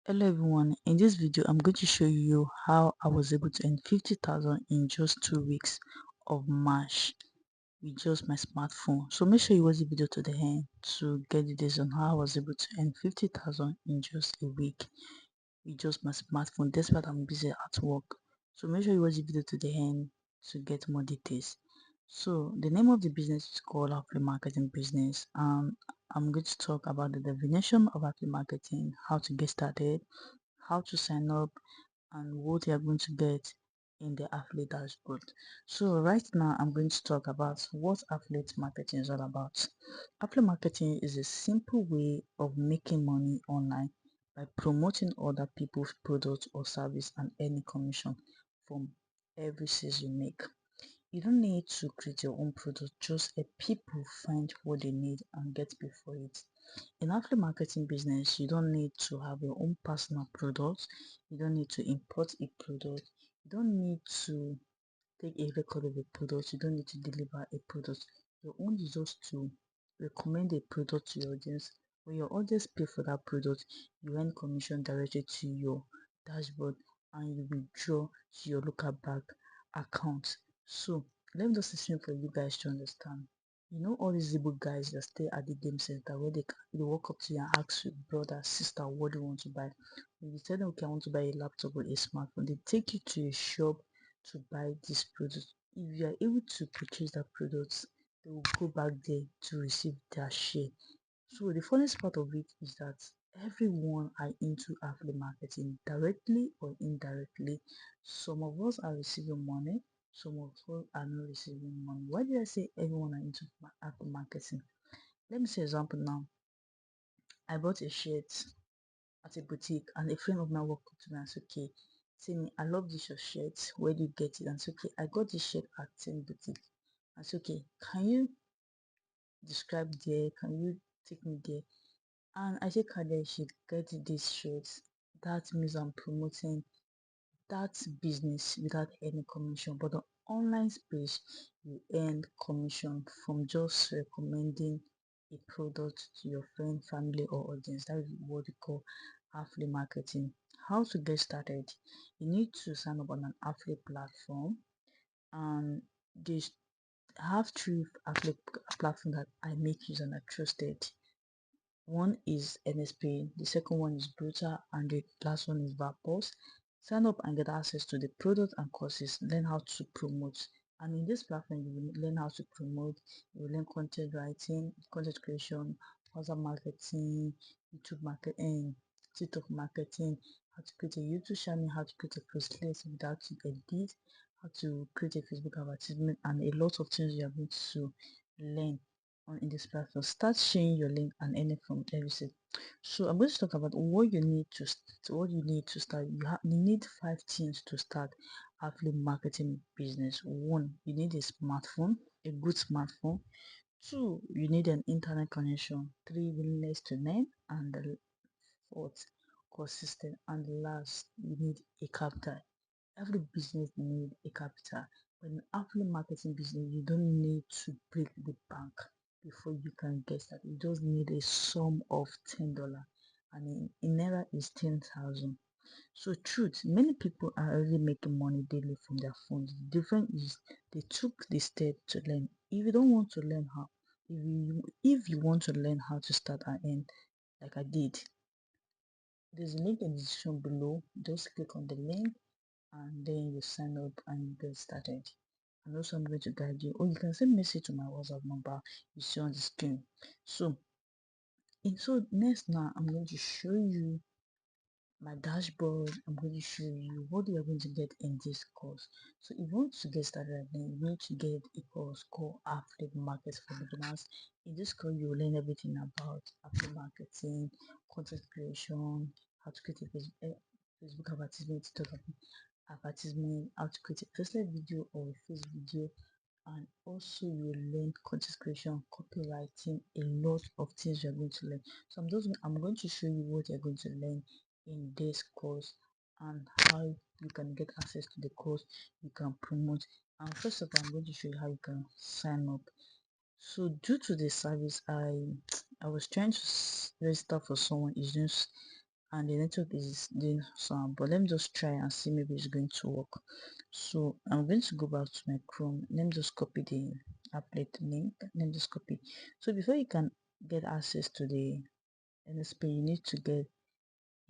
Hello everyone, in this video I'm going to show you how I was able to earn 50,000 in just 2 weeks of March with just my smartphone. So make sure you watch the video to the end to get the details on how I was able to earn 50,000 in just a week with just my smartphone despite I'm busy at work. So make sure you watch the video to the end to get more details. So the name of the business is called affiliate marketing business. I'm going to talk about the definition of affiliate marketing, how to get started, how to sign up, and what you are going to get in the affiliate dashboard. So right now I'm going to talk about what affiliate marketing is all about. Affiliate marketing is a simple way of making money online by promoting other people's products or service and earning commission from every sales you make. You don't need to create your own product, just let people find what they need and get paid for it. In affiliate marketing business, you don't need to have your own personal product. You don't need to import a product. You don't need to take a record of a product. You don't need to deliver a product. Your own is just to recommend a product to your audience. When your audience pay for that product, you earn commission directly to your dashboard and you withdraw to your local bank account. So let me just explain for you guys to understand. You know all these able guys that stay at the game center where they walk up to you and ask you, brother, sister, what do you want to buy? When you tell them, okay, I want to buy a laptop or a smartphone, they take you to a shop to buy this product. If you are able to purchase that product, they will go back there to receive their share. So the funniest part of it is that everyone are into affiliate marketing directly or indirectly. Some of us are receiving money, some of us are not receiving money. Why did I say everyone are into affiliate marketing? Let me say example now. I bought a shirt at a boutique and a friend of mine walked up to me and said, okay, say me, I love this your shirt. Where do you get it? And said, okay, I got this shirt at 10 boutique. I said, okay, can you describe there? Can you take me there? And I said, Kade should get this shirt. That means I'm promoting that business without any commission. But the online space, you earn commission from just recommending a product to your friend, family, or audience. That is what we call affiliate marketing. How to get started? You need to sign up on an affiliate platform, and they have three affiliate platforms that I make use and I trusted. One is EarnersPay, the second one is Bruta, and the last one is Vapors. Sign up and get access to the product and courses. Learn how to promote. And in this platform, you will learn how to promote. You will learn content writing, content creation, WhatsApp marketing, YouTube marketing, TikTok marketing, how to create a YouTube channel, how to create a post list without to edit, how to create a Facebook advertisement, and a lot of things you are going to learn on in this platform. Start sharing your link and earning from everything. So I'm going to talk about what you need to start. You need 5 things to start affiliate marketing business. One, you need a smartphone, a good smartphone. Two, you need an internet connection. Three, willingness to learn, and the fourth, consistent. And last, you need a capital. Every business need a capital. But in affiliate marketing business, you don't need to break the bank before you can get started. You just need a sum of $10, and in naira is 10,000. So truth, many people are already making money daily from their phones. The difference is they took the step to learn. If you don't want to learn how, if you want to learn how to start and end, like I did, there's a link in the description below. Just click on the link and then you sign up and get started. And also I'm going to guide you, or you can send message to my WhatsApp number you see on the screen. So next now I'm going to show you my dashboard. I'm going to show you what you are going to get in this course. So if you want to get started right now, you need to get a course called affiliate markets for beginners. In this course you will learn everything about affiliate marketing, content creation, how to create a Facebook advertisement, TikTok advertisement, how to create a personal video or a face video, and also you will learn content creation, copywriting, a lot of things you're going to learn. So I'm going to show you what you're going to learn in this course and how you can get access to the course, you can promote, and first of all I'm going to show you how you can sign up. So due to the service, I was trying to register for someone. It's just and the network is doing some, but let me just try and see, maybe it's going to work. So I'm going to go back to my Chrome. Let me just copy the applet link. Let me just copy. So before you can get access to the EarnersPay, you need to get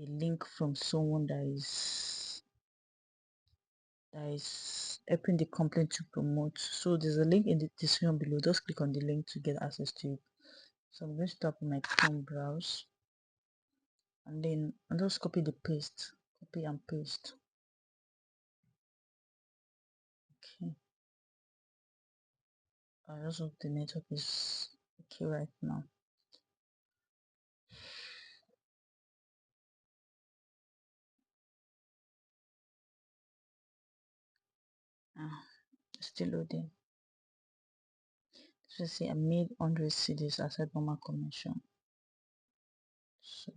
a link from someone that is helping the company to promote. So there's a link in the description below. Just click on the link to get access to it. So I'm going to tap on my Chrome browse, and then I'll just copy copy and paste. Okay, I just hope the network is okay right now. Ah, still loading. So see, I made 100 CDs aside normal commission. So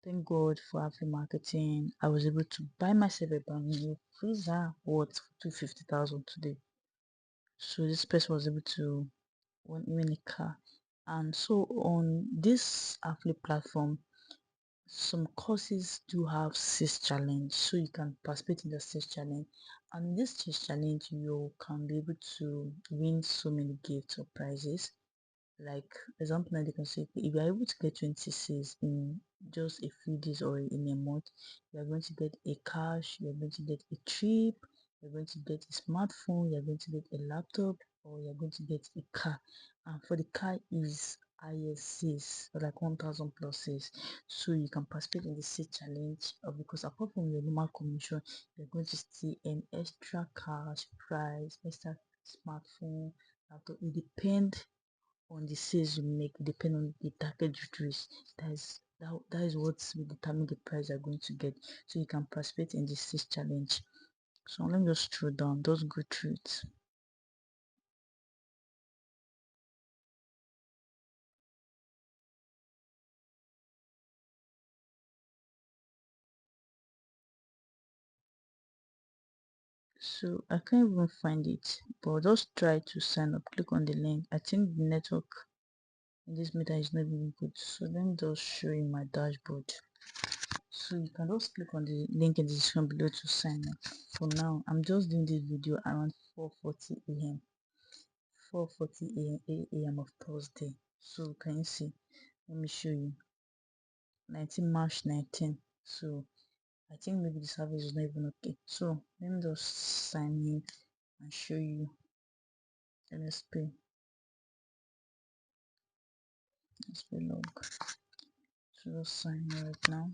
thank God for Afri marketing. I was able to buy myself a brand new freezer worth 250,000 today. So this person was able to win even a car. And so on this affiliate platform, some courses do have sales challenge, so you can participate in the sales challenge. And in this sales challenge, you can be able to win so many gifts or prizes. Like example, now they can say if you're able to get 20 sales in just a few days or in a month, you're going to get a cash, you're going to get a trip, you're going to get a smartphone, you're going to get a laptop, or you're going to get a car. And for the car is ISCs, like 1000 plus sales. So you can participate in the sales challenge, because apart from your normal commission, you're going to see an extra cash prize, extra smartphone, laptop. It depends on the sales you make, depending on the target you reach. That is what will determine the price you're going to get. So you can participate in this sales challenge. So let me just scroll down, just go through it. So I can't even find it, but just try to sign up. Click on the link. I think the network in this meter is not even good, so let me just show you my dashboard. So you can just click on the link in the description below to sign up. For now, I'm just doing this video around 4:40 a.m. 4:40 a.m. of Thursday. So can you see? Let me show you. 19 March 19. So I think maybe the service is not even okay. So let me just sign in and show you. Let's pay. Let's pay log. So just sign in right now.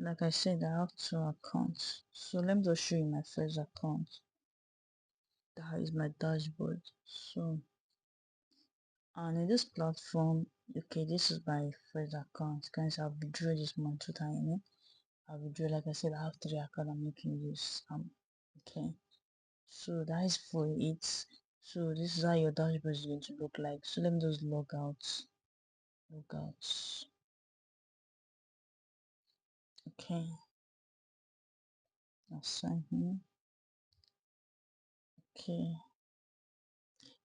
Like I said, I have two accounts. So let me just show you my first account. That is my dashboard. So, and in this platform, okay, this is my first account. Guys, I've withdrawn this month total. I will do, like I said, I have three accounts I'm making use. Okay, so that is for it. So this is how your dashboard is going to look like. So let me just log out. Okay, I'll sign in. Okay,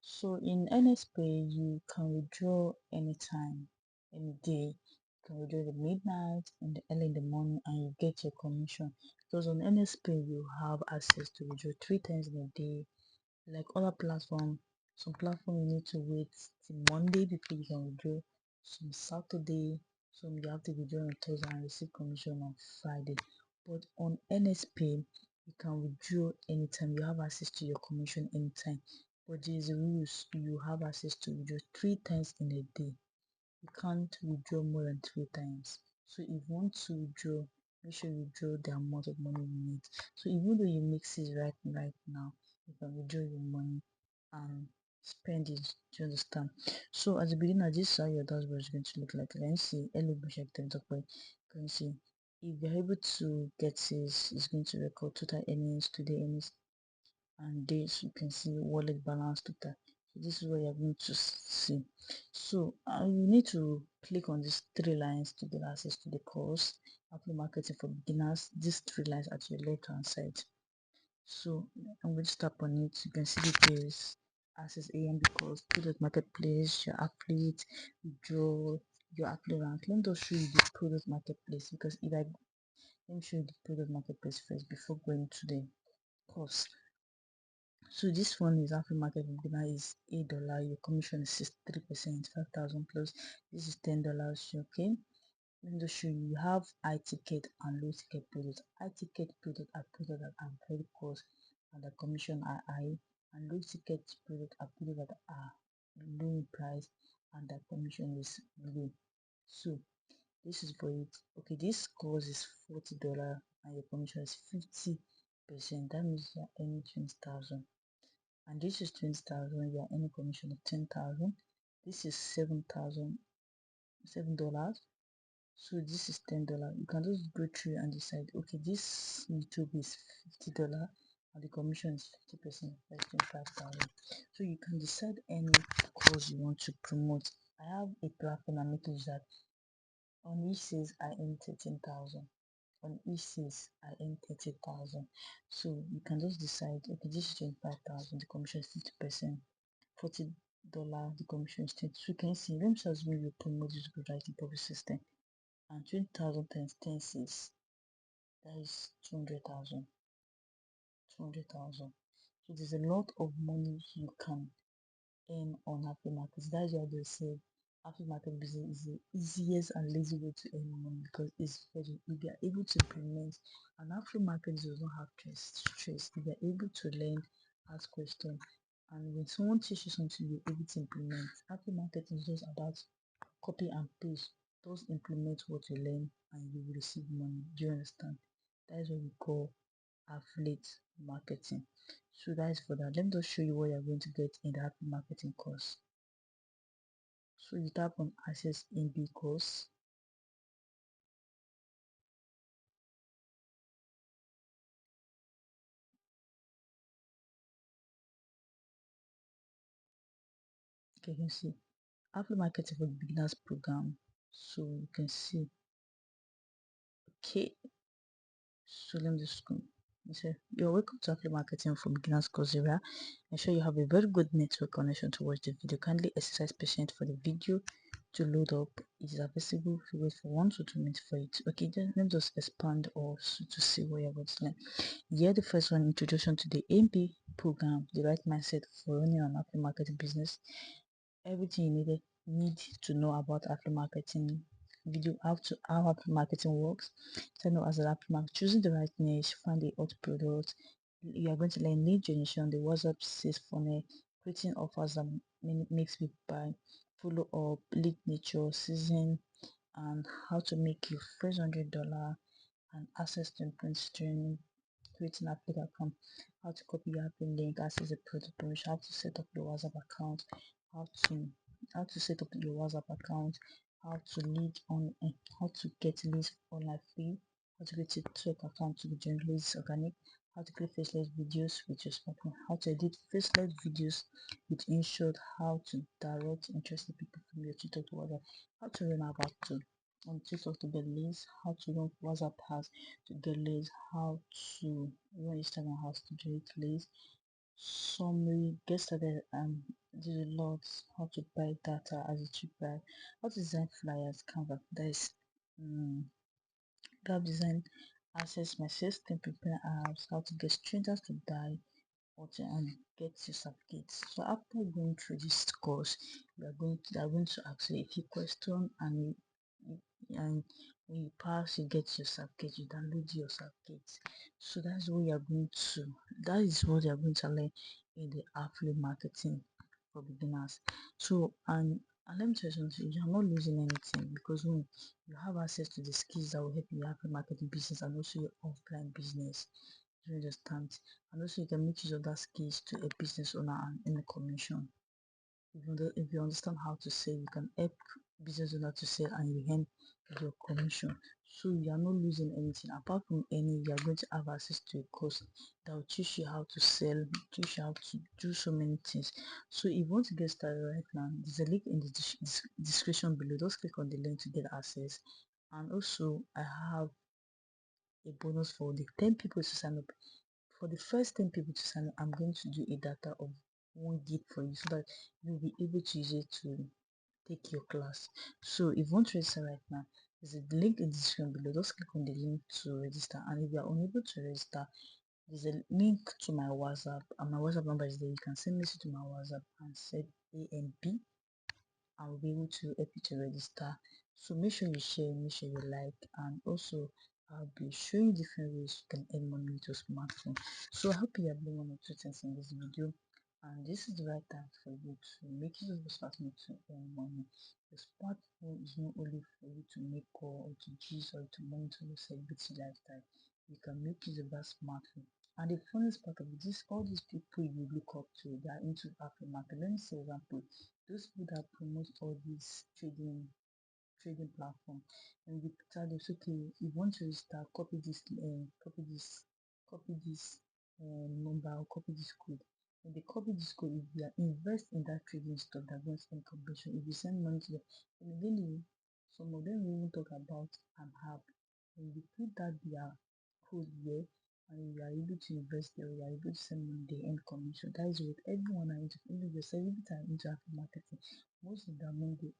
so in EarnersPay you can withdraw anytime, any day. You can withdraw at midnight and early in the morning, and you get your commission. Because on EarnersPay you have access to withdraw 3 times in a day. Like other platform, some platform you need to wait till Monday before you can withdraw, some Saturday, some you have to withdraw on Thursday and receive commission on Friday. But on NSP you can withdraw anytime, you have access to your commission anytime. But there is a rules, you have access to withdraw 3 times in a day. You can't withdraw more than 3 times. So if you want to withdraw, make sure you withdraw the amount of money you need. So even though you mix it right now, you can withdraw your money and spend it. Do you understand? So at the beginner, this is how your dashboard is going to look like. Can you see early check the top right? Can you see if you're able to get this, it's going to record total earnings, today earnings, and this you can see wallet balance total. So this is what you're going to see. So you need to click on these three lines to get access to the course Affiliate Marketing for Beginners. These three lines at your left hand side. So I'm going to tap on it. You can see details. access AMB course, product marketplace, your affiliate, withdraw, your affiliate rank. Let me just show you the product marketplace because if I let me show you the product marketplace first before going to the course. So this one is affiliate market beginner is $8. Your commission is 63%, 5,000 plus. This is $10. Okay. Let me just show you. You have high ticket and low ticket products. High ticket product are products that are very cost and the commission are high, and low ticket product are products that are low in price and the commission is low. So this is for it. Okay, this course is $40 and your commission is 50%. That means you're earning 20,000. And this is 20,000, you're earning commission of 10,000. This is $7. So this is $10. You can just go through and decide, okay, this YouTube is $50 and the commission is 50%, that's 25,000. So you can decide any course you want to promote. I have a platform that makes that on e-sales I earn 13,000. On e-sales I earn 30,000. So you can just decide, okay, this is 25,000, the commission is 50%. $40, the commission is 20. So you can see, let me just when you promote this good writing profit system. And 20,000 times 10 is that is 200,000. 200,000. So there's a lot of money you can earn on affiliate markets. That's why they say affiliate market business is the easiest and lazy way to earn money because it's very if you are able to implement an affiliate market does not have stress. If you are able to learn, ask questions, and when someone teaches you something you're able to implement. Affiliate marketing is just about copy and paste. Just implement what you learn and you will receive money. Do you understand? That is what we call affiliate marketing. So that is for that. Let me just show you what you're going to get in the affiliate marketing course. So you tap on access in B course. Okay, you can see affiliate marketing for beginners program. So you can see, okay, so let me just go. So you're welcome to affiliate marketing for beginners course area. Ensure you have a very good network connection to watch the video. Kindly exercise patience for the video to load up. It is accessible if you wait for 1 to 2 minutes for it. Okay, then let me just expand also to see where you're going to learn. Here the first one, introduction to the MP program, the right mindset for running an affiliate marketing business. Everything you need to know about affiliate marketing video, how affiliate marketing works, turn out as an affiliate market, choosing the right niche, find the hot product. You are going to learn lead generation, the WhatsApp sales funnel, creating offers that makes people buy, follow up, lead nature, season, and how to make your first $100 and access to influence training, creating affiliate account, how to copy your affiliate link, access the product promotion, how to set up your WhatsApp account, how to set up your WhatsApp account, how to lead on how to get leads online free, how to create a TikTok account to generate leads organic, how to create faceless videos with your smartphone, how to edit faceless videos with InShot, how to direct interested people from your TikTok to WhatsApp, how to run about to on TikTok to get leads, how to run WhatsApp ads to get leads, how to run Instagram ads to generate leads, summary, get started and do a lot, how to buy data as a cheap buy, how to design flyers, Canva, that is graphic design, access my system, prepare apps, how to get strangers to buy or to get your certificates. So after going through this course, they are going to ask you a few questions and when you pass you get your certificate, you download your certificate. So that's what you are going to that is what you are going to learn in the affiliate marketing for beginners. So and let me tell you something, you are not losing anything because when you have access to the skills that will help you in your affiliate marketing business and also your offline business. Do you understand? And also you can make use of that skills to a business owner and in a commission. If you understand how to sell, you can help business owner to sell and you earn your commission. So you are not losing anything. Apart from any, you are going to have access to a course that will teach you how to sell, teach you how to do so many things. So if you want to get started right now, there's a link in the description below. Just click on the link to get access. And also I have a bonus for the 10 people to sign up. For the first 10 people to sign up, I'm going to do a data of 1 gig for you so that you'll be able to use it to take your class. So if you want to register right now, there's a link in the description below. Just click on the link to register, and if you are unable to register, there's a link to my WhatsApp, and my WhatsApp number is there. You can send message to my WhatsApp and set A and B. I will be able to help you to register. So make sure you share, make sure you like, and also I'll be showing different ways you can earn money with your smartphone. So I hope you have learned one or two things in this video, and this is the right time for you to make use of your smartphone to earn money. The smartphone is not only for you to make call or to use or to monitor your celebrity lifestyle. You can make use of that smartphone. And the funniest part of this, all these people you look up to, they are into Afro market. Let me say example, those people that promote all these trading platform, and you tell them, okay, if you want to start, copy this number, or copy this code. When they copy this code, if you are invest in that trading stock that goes in commission, if you send money to them, immediately some of them will even talk about an app. When you put that their code there, and you are able to invest there, you are able to send money, they earn commission. That is what everyone are into. Even the celebrities are into affiliate marketing. Most of them money they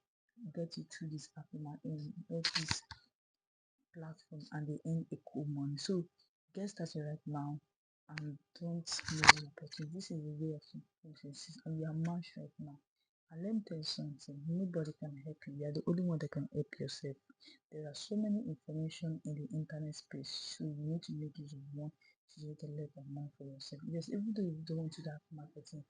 get it through this affiliate all this platform, and they earn a cool money. So get started right now and don't miss the opportunity. This is a way of increases, and you are marched right now. And let me tell you something, nobody can help you. You are the only one that can help yourself. There are so many information in the internet space, so you need to make use of one to get a lot of money for yourself. Yes, even though you don't want to do that marketing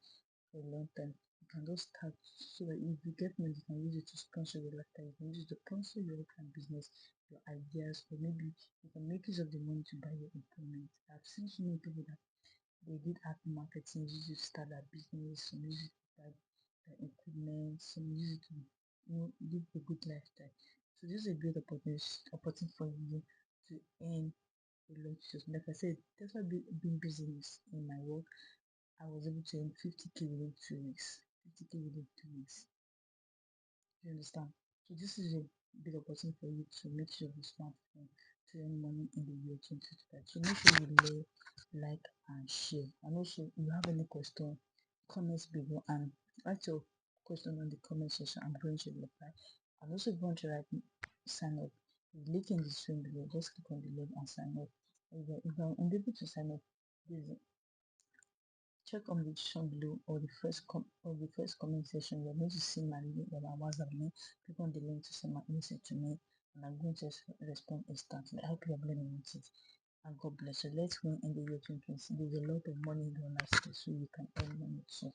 for a long time, you can just start so that if you get money, you can use it to sponsor your lifestyle, you can use it to sponsor your kind of business, your ideas, or maybe you can make use of the money to buy your employment. I've seen so many people that they did happy marketing, use it to start their business, some use it to buy their equipment, some use it to live a good lifestyle. So this is a great opportunity for you to earn a lot. Just like I said, that's why being business in my work, I was able to earn 50K within 2 weeks. 50K within 2 weeks. You understand? So this is a big opportunity for you to make sure you smartphone to earn money in the year 2025. So make sure you like and share. And also, if you have any question, comments below and write your question on the comment section. I'm going to reply. And also, if you want to sign up, the link in the description below. Just click on the link and sign up. If you're unable to sign up, please check on the description below, or the first comment section. You're going to see my link or my WhatsApp link. Click on the link to send my message to me, and I'm going to respond instantly. I hope you have learned it, and God bless you. Let's win in the year 2020. There's a lot of money in the online space, so you can earn money too.